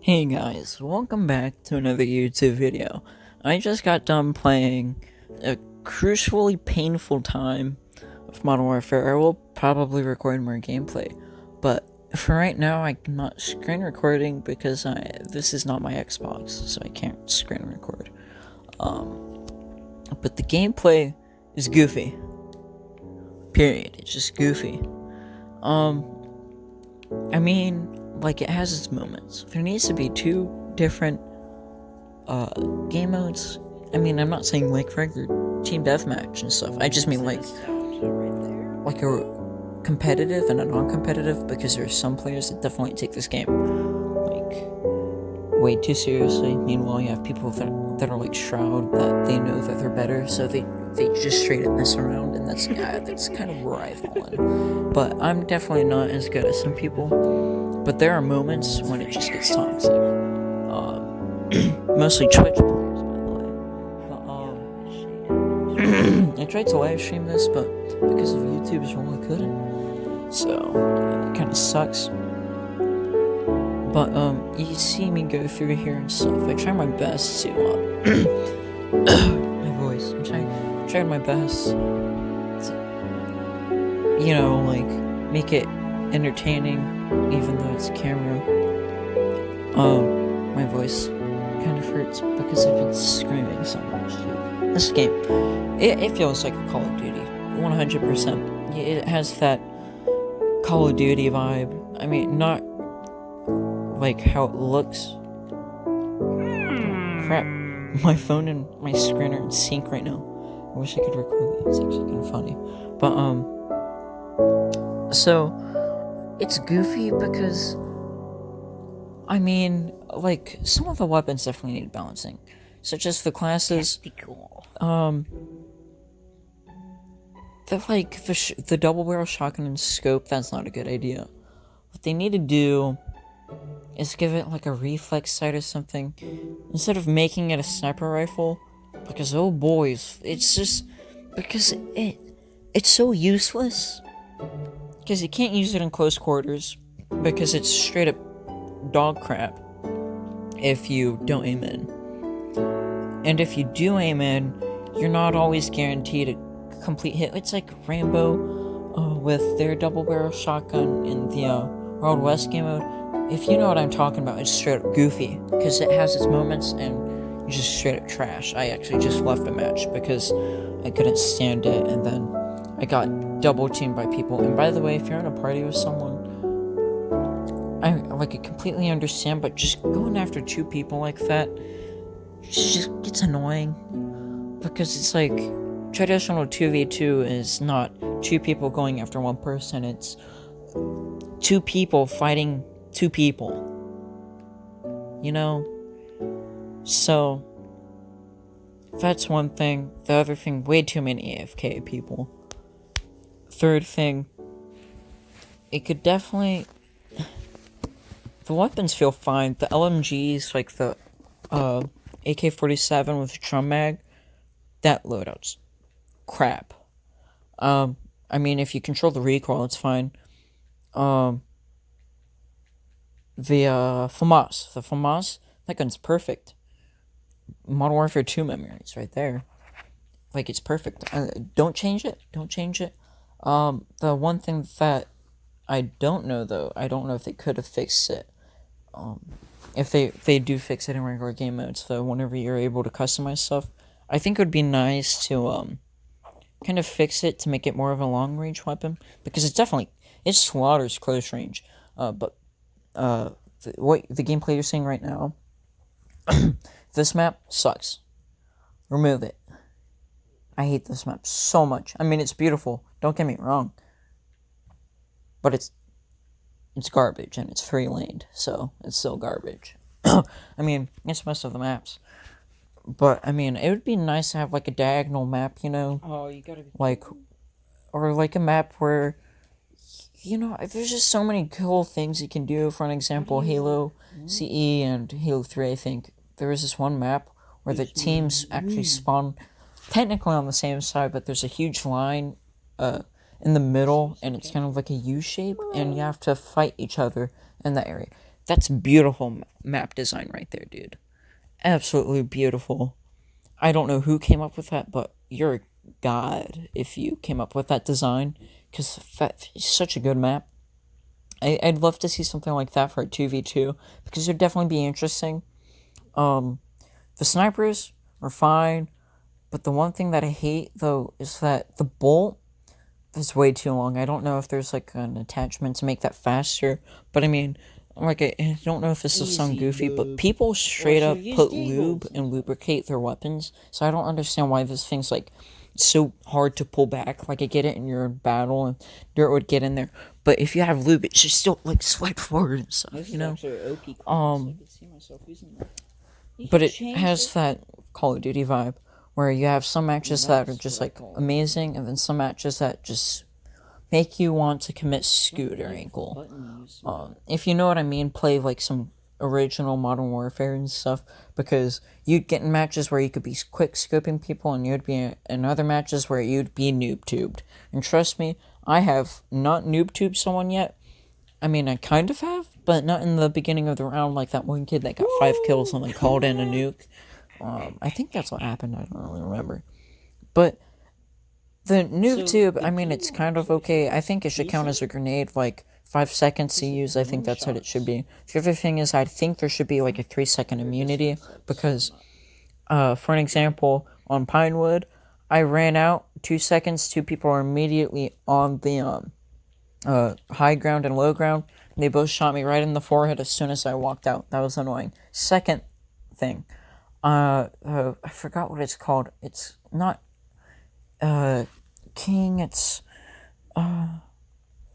Hey guys, welcome back to another YouTube video. I just got done playing a crucially painful time of Modern Warfare. I will probably record more gameplay, but for right now I'm not screen recording because this is not my Xbox, so I can't screen record. But the gameplay is goofy. Period. It's just goofy. I mean, like, it has its moments. There needs to be two different game modes. I mean, I'm not saying like regular team deathmatch and stuff. I just mean like a competitive and a non-competitive, because there are some players that definitely take this game like way too seriously. Meanwhile, you have people that are like Shroud, that they know that they're better, so they just straight up mess around, and that's kind of where I fall in. But I'm definitely not as good as some people. But there are moments when it just gets toxic. Mostly Twitch players, by the way. But, I tried to live stream this, but because of YouTube's rule, I couldn't. So it kind of sucks. But you see me go through here and stuff. I try my best to my voice. I'm trying my best to, like, make it entertaining, even though it's a camera. My voice kind of hurts because I've been screaming so much. This game, it feels like a Call of Duty, 100%. It has that Call of Duty vibe. I mean, not like how it looks. Oh, crap. My phone and my screen are in sync right now. I wish I could record that. It's actually kind of funny. But, so it's goofy because, I mean, like, some of the weapons definitely need balancing, such as the classes. The double barrel shotgun and scope, that's not a good idea. What they need to do is give it like a reflex sight or something, instead of making it a sniper rifle, because oh boys, it's just because it's so useless. Because you can't use it in close quarters, because it's straight up dog crap if you don't aim in. And if you do aim in, you're not always guaranteed a complete hit. It's like Rainbow with their double barrel shotgun in the Wild West game mode. If you know what I'm talking about, it's straight up goofy, because it has its moments and you just straight up trash. I actually just left the match because I couldn't stand it, and then I got double teamed by people. And by the way, if you're in a party with someone, I completely understand, but just going after two people like that just gets annoying, because it's like traditional 2v2 is not two people going after one person, it's two people fighting two people, so that's one thing. The other thing, way too many AFK people. Third thing, it could definitely, the weapons feel fine. The LMGs, like the AK-47 with drum mag, that loadout's crap. I mean, if you control the recoil, it's fine. The FAMAS, that gun's perfect. Modern Warfare 2 memories right there. Like, it's perfect. Don't change it. The one thing that I don't know, though, I don't know if they could have fixed it. If they do fix it in regular game modes, so whenever you're able to customize stuff, I think it would be nice to kind of fix it to make it more of a long range weapon, because it slaughters close range. But what the gameplay you're seeing right now, this map sucks. Remove it. I hate this map so much. I mean, it's beautiful, don't get me wrong, but it's garbage, and it's 3-laned, so it's still garbage. I mean, it's most of the maps. But, I mean, it would be nice to have, like, a diagonal map, Oh, you gotta be... or, like, a map where, there's just so many cool things you can do. For an example, Halo CE and Halo 3, I think. There was this one map where the teams actually spawn technically on the same side, but there's a huge line, in the middle, and it's kind of like a U shape, and you have to fight each other in that area. That's beautiful map design right there, dude. Absolutely beautiful. I don't know who came up with that, but you're a god if you came up with that design, because that's such a good map. I'd love to see something like that for a 2v2, because it'd definitely be interesting. Um, the snipers are fine, but the one thing that I hate, though, is that the bolt is way too long. I don't know if there's, like, an attachment to make that faster, but I mean, like, I don't know if this will sound goofy, but people straight up put lube and lubricate their weapons, so I don't understand why this thing's, like, so hard to pull back. Like, I get it in your battle, and dirt would get in there, but if you have lube, it should still, like, swipe forward and stuff, you know? But it has that Call of Duty vibe, where you have some matches that are just, like, amazing, and then some matches that just make you want to commit scooter ankle. If you know what I mean, play like some original Modern Warfare and stuff, because you'd get in matches where you could be quick scoping people, and you'd be in other matches where you'd be noob tubed. And trust me, I have not noob tubed someone yet. I mean, I kind of have, but not in the beginning of the round, like that one kid that got 5 kills and then called in a nuke. I think that's what happened. I don't really remember, but the noob tube, I mean, it's kind of okay. I think it should count as a grenade, like 5 seconds to use. I think that's what it should be. The other thing is, I think there should be like a 3-second immunity, because, for an example, on Pinewood, I ran out 2 seconds. 2 people are immediately on the high ground and low ground. And they both shot me right in the forehead as soon as I walked out. That was annoying. Second thing, I forgot what it's called. It's not King, it's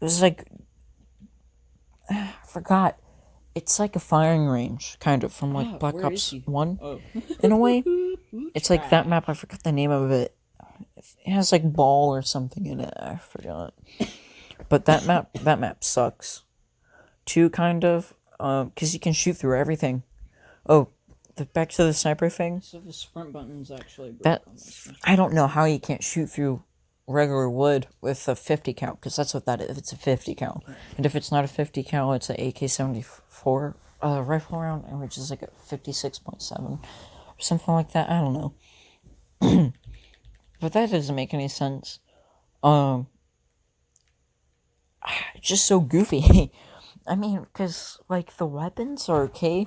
like I forgot. It's like a firing range, kind of, from like Black Ops 1 in a way. It's like that map, I forgot the name of it. It has like ball or something in it, I forgot. But that map sucks. Too, kind of, because you can shoot through everything. Oh, back to the sniper thing. So the sprint button's actually that I don't know how you can't shoot through regular wood with a 50 cal, because that's what that is. It's a 50 cal, and if it's not a 50 cal, it's an AK-74 rifle round, which is like a 56.7 or something like that. I don't know, but that doesn't make any sense. It's just so goofy. I mean, because like the weapons are okay,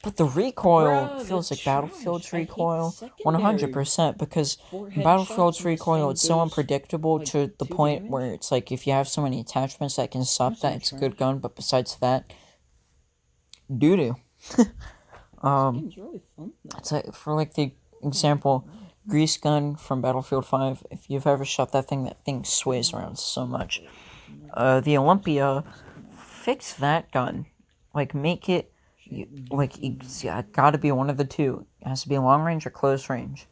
but the recoil feels like Battlefield's recoil 100%, because Battlefield's recoil, it's so unpredictable to the point where it's like if you have so many attachments that can stop that, it's a good gun, but besides that, doo-doo. It's like, for like the example, Grease Gun from Battlefield 5, if you've ever shot that thing sways around so much. The Olympia, fix that gun. Like, make it, it's gotta be one of the two. It has to be long range or close range.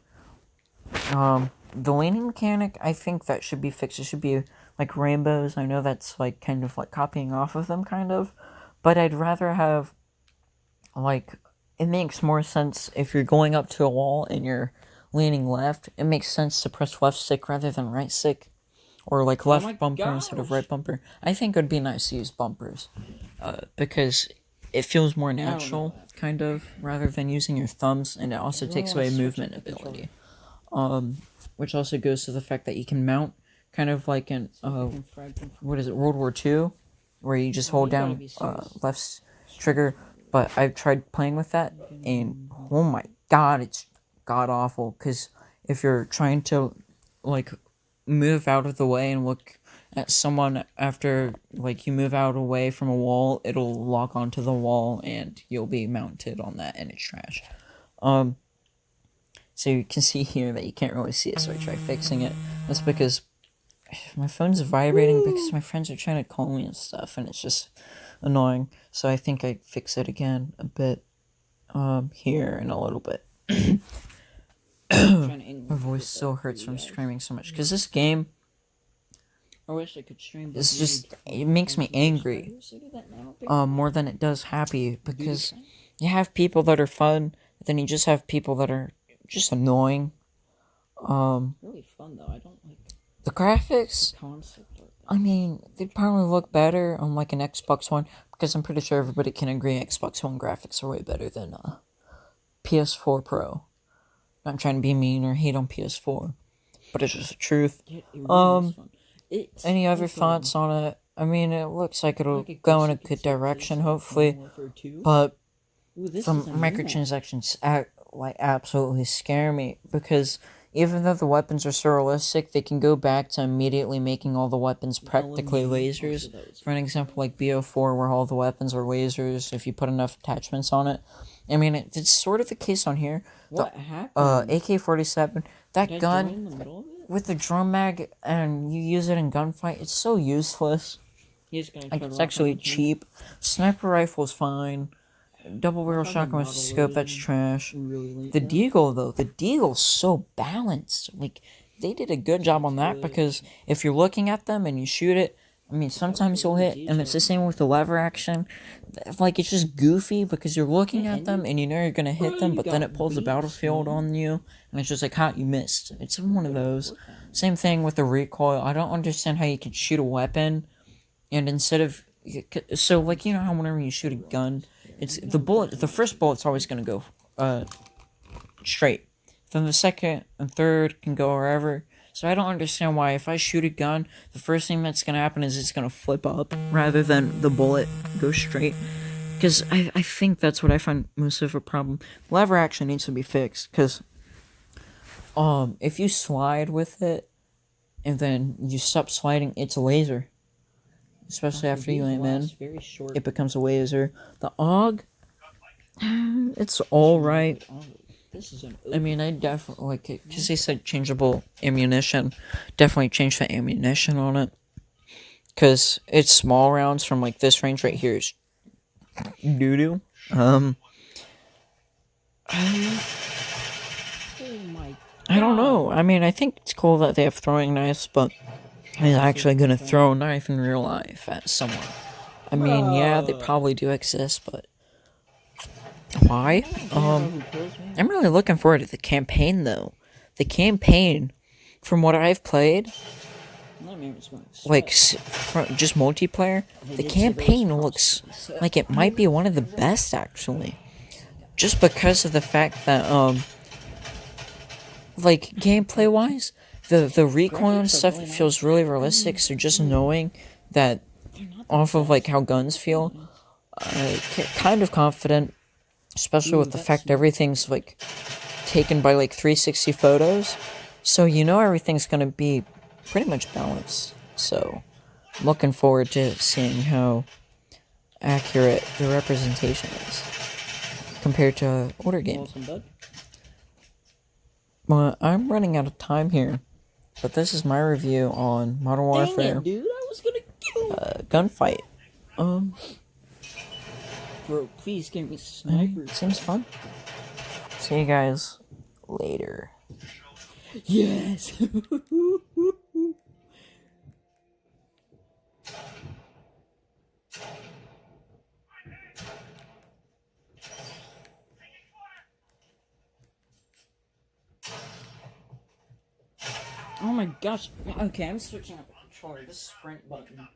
The leaning mechanic, I think that should be fixed. It should be like rainbows. I know that's like kind of like copying off of them, kind of, but I'd rather have, like, it makes more sense if you're going up to a wall and you're leaning left. It makes sense to press left stick rather than right stick, or like left bumper instead of right bumper. I think it would be nice to use bumpers, because it feels more natural, kind of, rather than using your thumbs, and it also takes away movement ability. Which also goes to the fact that you can mount, kind of like in, what is it, World War II, where you just hold down left trigger, but I've tried playing with that, and oh my god, it's god-awful, because if you're trying to, like, move out of the way and look at someone after, like, you move out away from a wall, it'll lock onto the wall, and you'll be mounted on that, and it's trash. So you can see here that you can't really see it, so I try fixing it. That's because my phone's vibrating because my friends are trying to call me and stuff, and it's just annoying. So I think I fix it again a bit, here in a little bit. My voice still hurts from screaming so much, because this game, I wish I could stream. It's just, it makes me angry, more than it does happy, because you have people that are fun, but then you just have people that are just annoying. Really fun though. I don't like the graphics. the concept. I mean, they'd probably look better on like an Xbox One, because I'm pretty sure everybody can agree Xbox One graphics are way better than PS4 Pro. Not trying to be mean or hate on PS4, but it's just the truth. Yeah, it really is fun. It's Any other like, thoughts on it? I mean, it looks like it'll like I go guess in a you could good say this direction, is like hopefully. Modern Warfare 2. But Ooh, this the is a new one. microtransactions like absolutely scare me because even though the weapons are so realistic, they can go back to immediately making all the weapons practically lasers. For an example, like BO4, where all the weapons are lasers if you put enough attachments on it. I mean, it's sort of the case on here. What happened? AK-47, that Did I gun join in the middle of it? with the drum mag, and you use it in gunfight, it's so useless. He's gonna Like, try it's to actually cheap. Sniper rifle's fine. Double barrel shotgun with a scope, that's trash. Really The Deagle, though, the Deagle's so balanced. Like, they did a good job on that because if you're looking at them and you shoot it, I mean, sometimes you'll hit, and it's the same with the lever action. Like, it's just goofy because you're looking at them and you know you're gonna hit them, but then it pulls the battlefield on you, and it's just like, ha, you missed. It's one of those. Same thing with the recoil. I don't understand how you could shoot a weapon, and instead of... So, like, you know how whenever you shoot a gun, it's the bullet, the first bullet's always gonna go straight. Then the second and third can go wherever. So I don't understand why if I shoot a gun, the first thing that's gonna happen is it's gonna flip up rather than the bullet go straight. Because I think that's what I find most of a problem. Lever action needs to be fixed. Because if you slide with it and then you stop sliding, it's a laser. Especially after you aim in, it becomes a laser. The AUG, it's alright. I mean, I definitely like it because they said changeable ammunition. Definitely change the ammunition on it because it's small rounds from like this range right here is doo doo. Oh I don't know. I mean, I think it's cool that they have throwing knives, but he's actually gonna throw a knife in real life at someone. I mean, yeah, they probably do exist, but why? I'm really looking forward to the campaign, though. The campaign, from what I've played, like just multiplayer, the campaign looks like it might be one of the best, actually. Just because of the fact that, like, gameplay-wise, the recoil and stuff feels really realistic, so just knowing that off of, like, how guns feel, kind of confident, especially with the fact everything's, like, taken by, like, 360 photos, so you know everything's gonna be pretty much balanced, so I'm looking forward to seeing how accurate the representation is compared to older games. Well, I'm running out of time here, but this is my review on Modern Warfare. Dang it, dude! I was gonna kill Gunfight. Bro, please give me snipers. Seems fun. See you guys later. Yes. Oh my gosh. Okay, I'm switching up the controller. This sprint button